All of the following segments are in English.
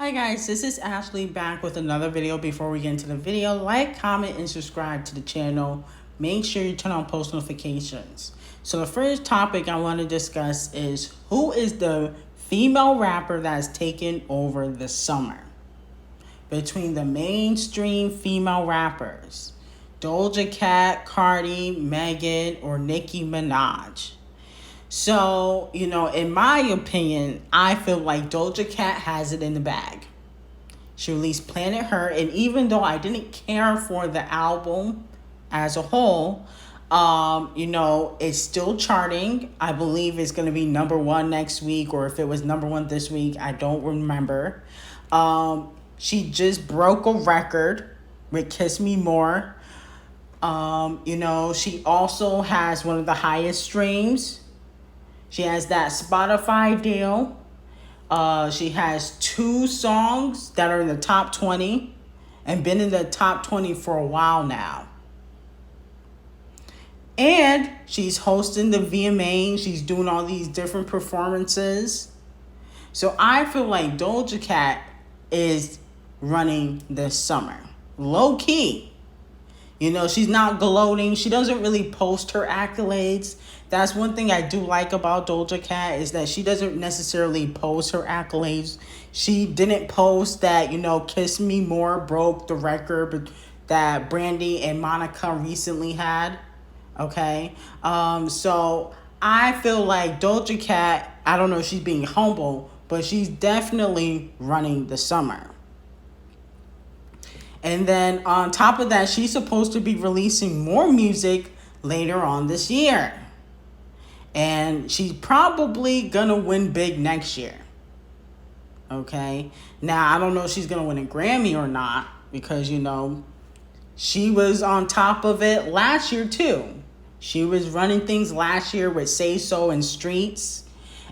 Hi guys, this is Ashley back with another video. Before we get into the video, like, comment, and subscribe to the channel. Make sure you turn on post notifications. So the first topic I want to discuss is who is the female rapper that's taken over the summer? Between the mainstream female rappers, Doja Cat, Cardi, Megan, or Nicki Minaj. So, in my opinion, I feel like Doja Cat has it in the bag. She released Planet Her, and even though I didn't care for the album as a whole, it's still charting. I believe it's going to be #1 next week, or if it was #1 this week, I don't remember. She just broke a record with Kiss Me More. She also has one of the highest streams. She has that Spotify deal. She has 2 songs that are in the top 20 and been in the top 20 for a while now. And she's hosting the VMA. She's doing all these different performances. So I feel like Doja Cat is running this summer. Low key. She's not gloating. She doesn't really post her accolades. That's one thing I do like about Doja Cat is that she doesn't necessarily post her accolades. She didn't post that, Kiss Me More broke the record that Brandy and Monica recently had. Okay? So I feel like Doja Cat, I don't know if she's being humble, but she's definitely running the summer. And then on top of that, she's supposed to be releasing more music later on this year. And she's probably going to win big next year. Okay? Now, I don't know if she's going to win a Grammy or not because, she was on top of it last year too. She was running things last year with Say So and Streets.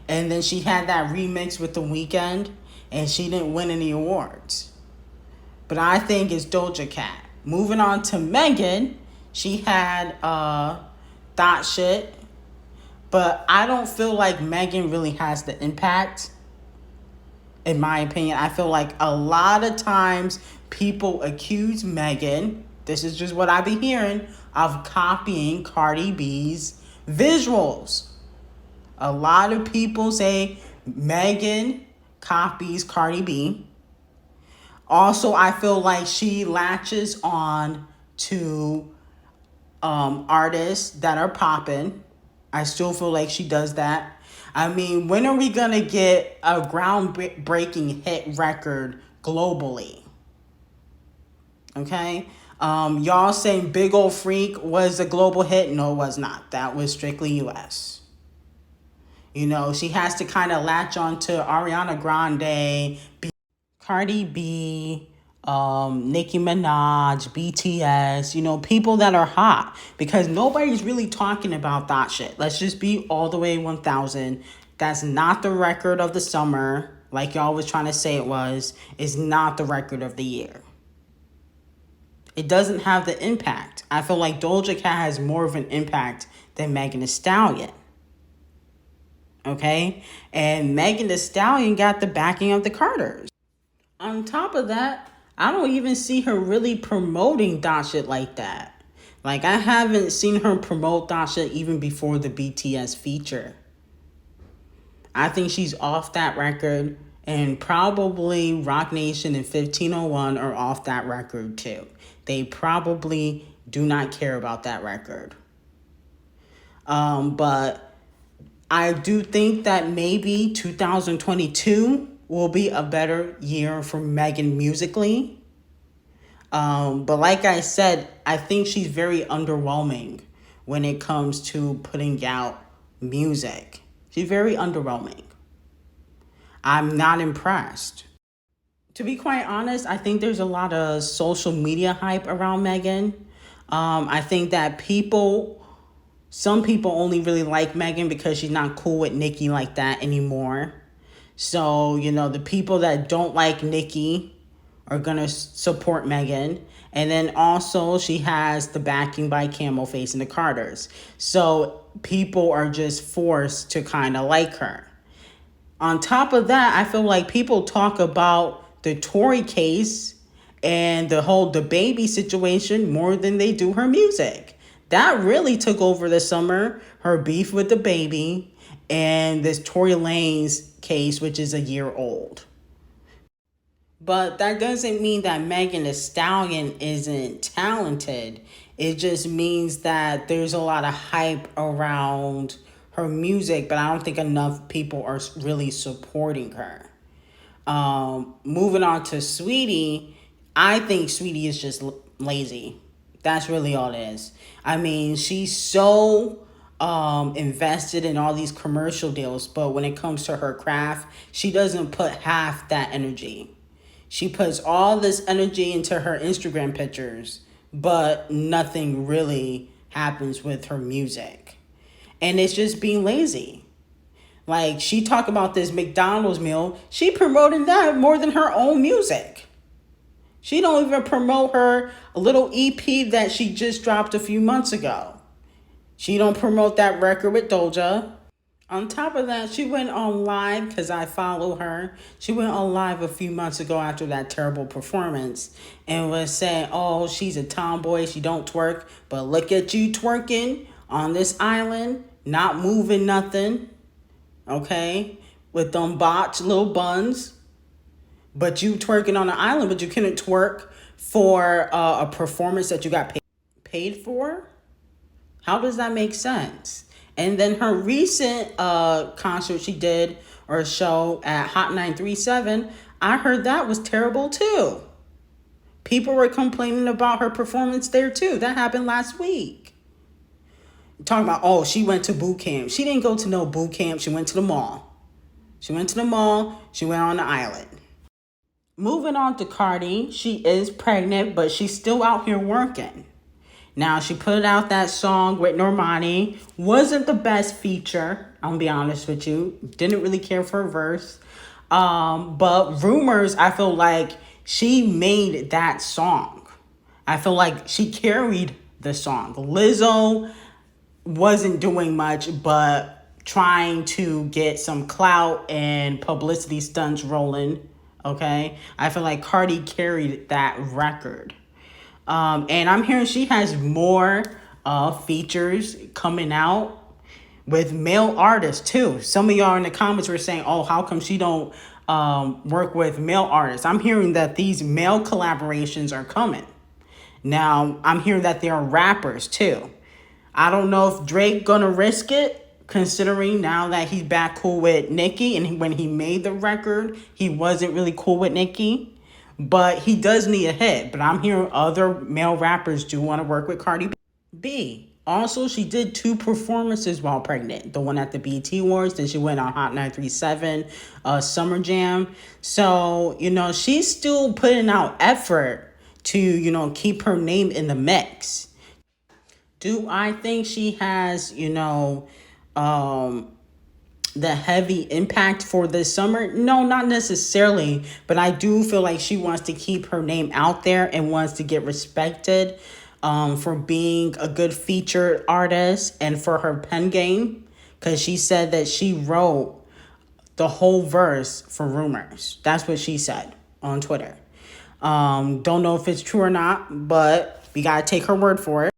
And then she had that remix with The Weeknd. And she didn't win any awards. But I think it's Doja Cat. Moving on to Megan, she had Thot Shit. But I don't feel like Megan really has the impact. In my opinion, I feel like a lot of times people accuse Megan, this is just what I be hearing, of copying Cardi B's visuals. A lot of people say Megan copies Cardi B. Also, I feel like she latches on to artists that are popping. I still feel like she does that. I mean, when are we going to get a groundbreaking hit record globally? Okay? Y'all saying Big Ol' Freak was a global hit? No, it was not. That was strictly U.S. She has to kind of latch on to Ariana Grande, Cardi B, Nicki Minaj, BTS, people that are hot. Because nobody's really talking about that shit. Let's just be all the way 1,000. That's not the record of the summer, like y'all was trying to say it was. It's not the record of the year. It doesn't have the impact. I feel like Doja Cat has more of an impact than MeganStallion. Okay? And MeganStallion got the backing of the Carters. On top of that, I don't even see her really promoting that shit like that. Like, I haven't seen her promote that shit even before the BTS feature. I think she's off that record, and probably Rock Nation and 1501 are off that record too. They probably do not care about that record. But I do think that maybe 2022 will be a better year for Megan musically. But like I said, I think she's very underwhelming when it comes to putting out music. She's very underwhelming. I'm not impressed. To be quite honest, I think there's a lot of social media hype around Megan. I think that some people only really like Megan because she's not cool with Nicki like that anymore. So, the people that don't like Nicki are going to support Megan. And then also she has the backing by Camel Face and the Carters. So people are just forced to kind of like her. On top of that, I feel like people talk about the Tory case and the whole DaBaby situation more than they do her music. That really took over the summer, her beef with DaBaby and this Tory Lanez case, which is a year old. But that doesn't mean that Megan Thee Stallion isn't talented. It just means that there's a lot of hype around her music, but I don't think enough people are really supporting her. Moving on to SAWEETIE, I think SAWEETIE is just lazy. That's really all it is. I mean, she's so invested in all these commercial deals, but when it comes to her craft, she doesn't put half that energy. She puts all this energy into her Instagram pictures, but nothing really happens with her music. And it's just being lazy. Like, she talked about this McDonald's meal. She promoted that more than her own music. She don't even promote her little EP that she just dropped a few months ago. She don't promote that record with DOJA. On top of that, she went on live, because I follow her. She went on live a few months ago after that terrible performance and was saying, oh, she's a tomboy, she don't twerk. But look at you twerking on this island, not moving nothing, okay? With them botched little buns. But you twerking on the island, but you couldn't twerk for a performance that you got paid for? How does that make sense? And then her recent concert she did, or show at Hot 937, I heard that was terrible too. People were complaining about her performance there too. That happened last week. Talking about, oh, she went to boot camp. She didn't go to no boot camp. She went to the mall. She went to the mall. She went on the island. Moving on to Cardi. She is pregnant, but she's still out here working. Now, she put out that song with Normani. Wasn't the best feature, I'm gonna be honest with you. Didn't really care for a verse. But Rumors, I feel like she made that song. I feel like she carried the song. Lizzo wasn't doing much, but trying to get some clout and publicity stunts rolling, okay? I feel like Cardi carried that record. And I'm hearing she has more features coming out with male artists too. Some of y'all in the comments were saying, oh, how come she don't work with male artists? I'm hearing that these male collaborations are coming. Now, I'm hearing that there are rappers too. I don't know if Drake gonna risk it, considering now that he's back cool with Nicki, and when he made the record, he wasn't really cool with Nicki. But he does need a hit. But I'm hearing other male rappers do want to work with Cardi B. Also, she did 2 performances while pregnant. The one at the BET Awards, then she went on Hot 937 Summer Jam. So, she's still putting out effort to, keep her name in the mix. Do I think she has, the heavy impact for this summer? No, not necessarily, but I do feel like she wants to keep her name out there and wants to get respected for being a good featured artist and for her pen game, because she said that she wrote the whole verse for Rumors. That's what she said on Twitter. Don't know if it's true or not, but we gotta take her word for it.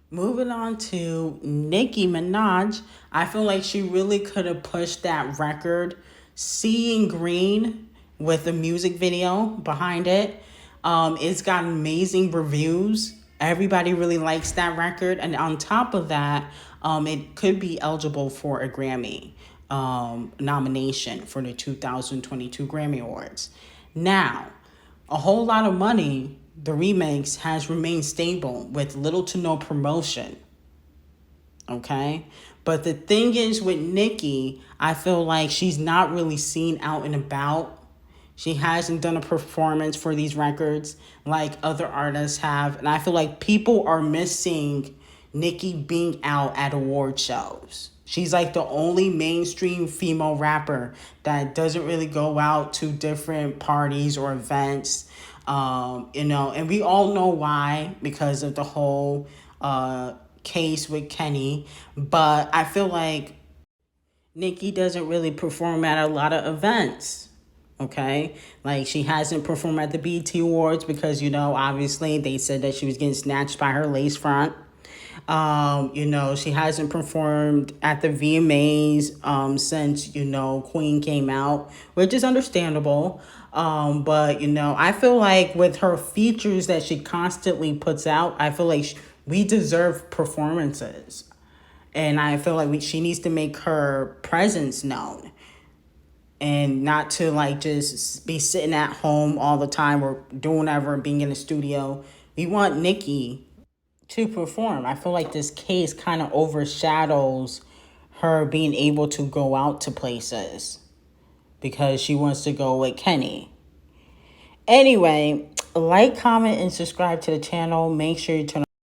Moving on to Nicki Minaj, I feel like she really could have pushed that record, Seeing Green, with a music video behind it. It's got amazing reviews. Everybody really likes that record. And on top of that, it could be eligible for a Grammy nomination for the 2022 Grammy Awards. Now, a whole lot of money, the remix has remained stable with little to no promotion. Okay? But the thing is with Nicki, I feel like she's not really seen out and about. She hasn't done a performance for these records like other artists have. And I feel like people are missing Nicki being out at award shows. She's like the only mainstream female rapper that doesn't really go out to different parties or events. And we all know why, because of the whole case with Kenny. But I feel like Nicki doesn't really perform at a lot of events. Okay, like she hasn't performed at the BET Awards because, you know, obviously they said that she was getting snatched by her lace front. You know, she hasn't performed at the VMAs since, you know, Queen came out, which is understandable. But, you know, I feel like with her features that she constantly puts out, I feel like we deserve performances. And I feel like she needs to make her presence known and not to like just be sitting at home all the time or doing whatever and being in the studio. We want Nicki to perform. I feel like this case kind of overshadows her being able to go out to places because she wants to go with Kenny. Anyway, like, comment, and subscribe to the channel. Make sure you turn